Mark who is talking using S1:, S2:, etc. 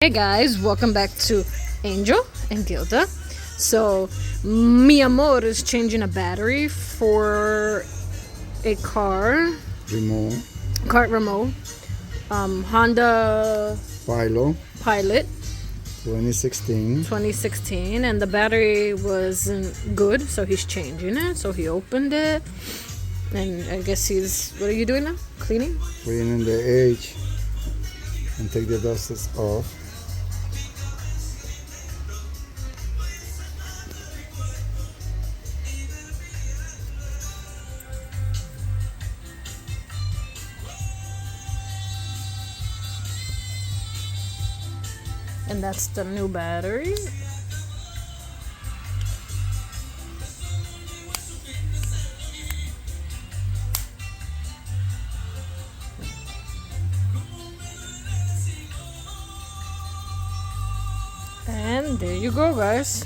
S1: Hey guys, welcome back to Angel and Gilda. So, mi amor is changing a battery for a
S2: Remote
S1: cart remote, Honda
S2: Pilot
S1: Pilot
S2: 2016.
S1: 2016, and the battery wasn't good, so he's changing it. So he opened it, and I guess what are you doing now? Cleaning?
S2: Cleaning the edge and take the dust off.
S1: And that's the new battery. And there you go, guys.